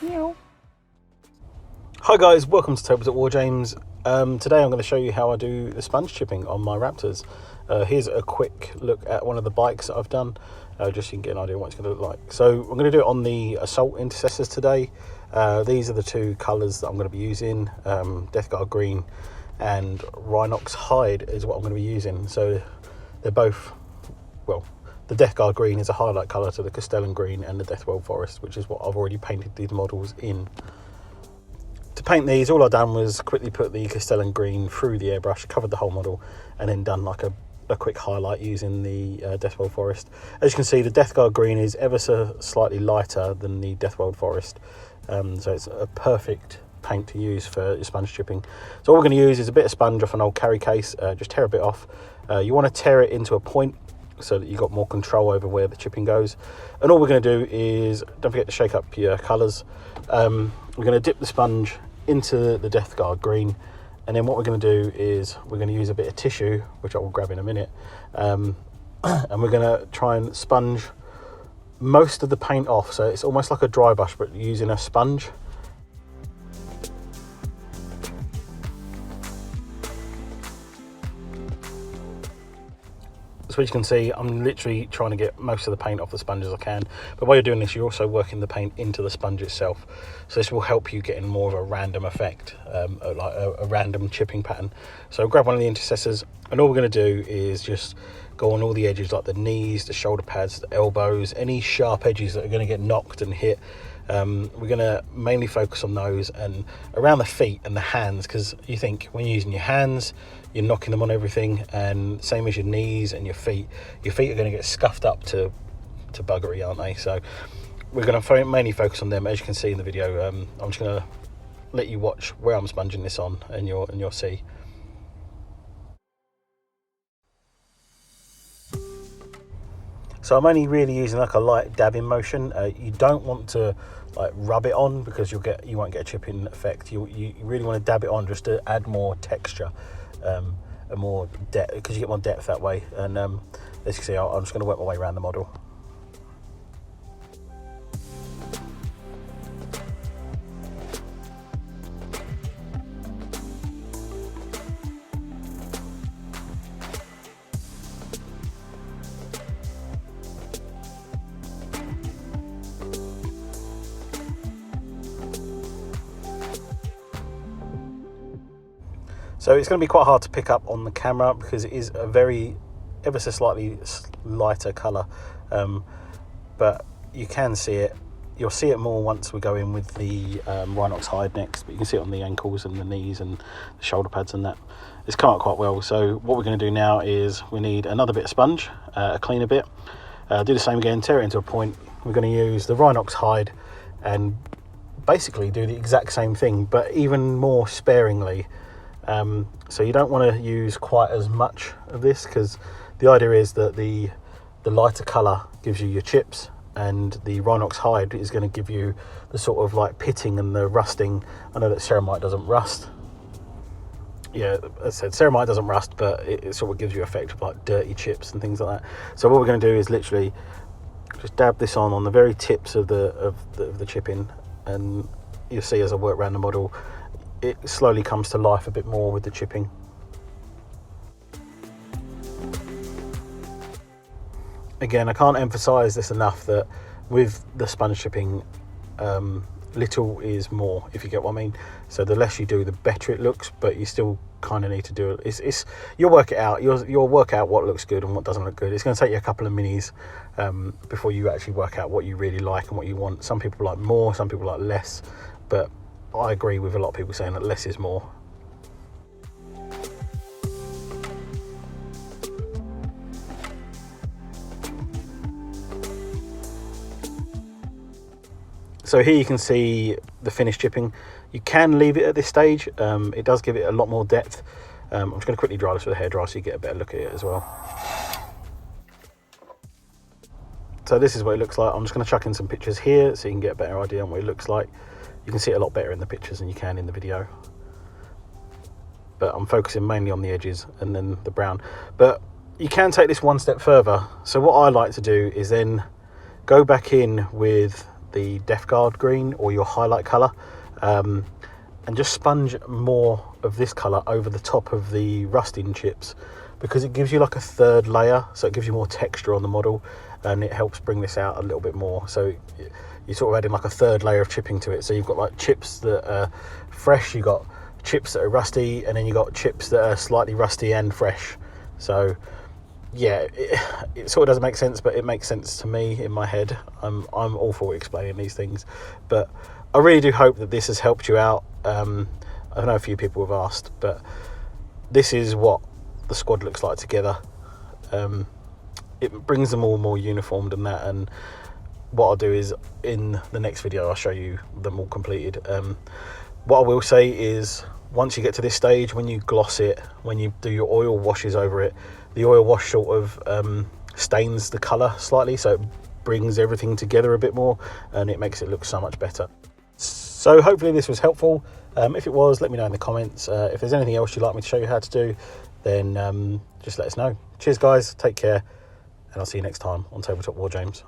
Meow. Hi guys, welcome to Tables at War James. Today I'm going to show you how I do the sponge chipping on my Raptors. Here's a quick look at one of the bikes that I've done, just so you can get an idea of what it's going to look like. So I'm going to do it on the Assault Intercessors today. These are the two colours that I'm going to be using. Death Guard Green and Rhinox Hide is what I'm going to be using. So they're both, well, the Death Guard Green is a highlight colour to the Castellan Green and the Deathwell Forest, which is what I've already painted these models in. To paint these, all I've done was quickly put the Castellan Green through the airbrush, covered the whole model, and then done like a quick highlight using the Deathwell Forest. As you can see, the Death Guard Green is ever so slightly lighter than the Deathwell Forest, so it's a perfect paint to use for your sponge chipping. So all we're going to use is a bit of sponge off an old carry case, just tear a bit off. You want to tear it into a point so that you've got more control over where the chipping goes. And all we're going to do is, don't forget to shake up your colours. We're going to dip the sponge into the Death Guard Green, and then what we're going to do is we're going to use a bit of tissue, which I will grab in a minute, and we're going to try and sponge most of the paint off, so it's almost like a dry brush but using a sponge. So as you can see, I'm literally trying to get most of the paint off the sponge as I can. But while you're doing this, you're also working the paint into the sponge itself. So this will help you get in more of a random effect, like a random chipping pattern. So grab one of the intercessors, and all we're going to do is just go on all the edges, like the knees, the shoulder pads, the elbows, any sharp edges that are going to get knocked and hit. We're going to mainly focus on those, and around the feet and the hands, because you think when you're using your hands, you're knocking them on everything, and same as your knees and your feet are going to get scuffed up to buggery, aren't they? So we're going to mainly focus on them. As you can see in the video, I'm just going to let you watch where I'm sponging this on, and you'll see. So I'm only really using like a light dabbing motion. You don't want to like rub it on, because you won't get a chipping effect. You really want to dab it on just to add more texture, and more depth, because you get more depth that way. And as you can see, I'm just going to work my way around the model. So it's going to be quite hard to pick up on the camera, because it is a very ever so slightly lighter colour, but you can see it. You'll see it more once we go in with the Rhinox Hide next, but you can see it on the ankles and the knees and the shoulder pads and that. It's come out quite well. So what we're going to do now is we need another bit of sponge, a cleaner bit. Do the same again, tear it into a point. We're going to use the Rhinox Hide and basically do the exact same thing, but even more sparingly. So you don't want to use quite as much of this, because the idea is that the lighter colour gives you your chips, and the Rhinox Hide is going to give you the sort of like pitting and the rusting. I know that ceramite doesn't rust. Yeah, as I said, ceramite doesn't rust, but it sort of gives you an effect of like dirty chips and things like that. So what we're going to do is literally just dab this on the very tips of the chipping, and you'll see as I work around the model, it slowly comes to life a bit more with the chipping. Again, I can't emphasize this enough, that with the sponge chipping, little is more, if you get what I mean. So the less you do, the better it looks, but you still kind of need to do it. You'll work it out. You'll work out what looks good and what doesn't look good. It's going to take you a couple of minis before you actually work out what you really like and what you want. Some people like more, some people like less, but I agree with a lot of people saying that less is more. So here you can see the finished chipping. You can leave it at this stage. It does give it a lot more depth. I'm just going to quickly dry this with a hairdryer so you get a better look at it as well. So this is what it looks like. I'm just going to chuck in some pictures here so you can get a better idea on what it looks like. You can see it a lot better in the pictures than you can in the video. But I'm focusing mainly on the edges and then the brown. But you can take this one step further. So what I like to do is then go back in with the Death Guard green or your highlight colour, and just sponge more of this colour over the top of the rusting chips, because it gives you like a third layer, so it gives you more texture on the model, and it helps bring this out a little bit more. So you're sort of adding like a third layer of chipping to it. So you've got like chips that are fresh, you've got chips that are rusty, and then you've got chips that are slightly rusty and fresh. So yeah, it sort of doesn't make sense, but it makes sense to me in my head. I'm all for explaining these things, but I really do hope that this has helped you out. I know a few people have asked, but this is what the squad looks like together. It brings them all more uniformed and that, and what I'll do is in the next video I'll show you them all completed. What I will say is, once you get to this stage, when you gloss it, when you do your oil washes over it, the oil wash sort of stains the colour slightly, so it brings everything together a bit more, and it makes it look so much better. So hopefully this was helpful. If it was, let me know in the comments. If there's anything else you'd like me to show you how to do, then just let us know. Cheers guys, take care, and I'll see you next time on Tabletop War James.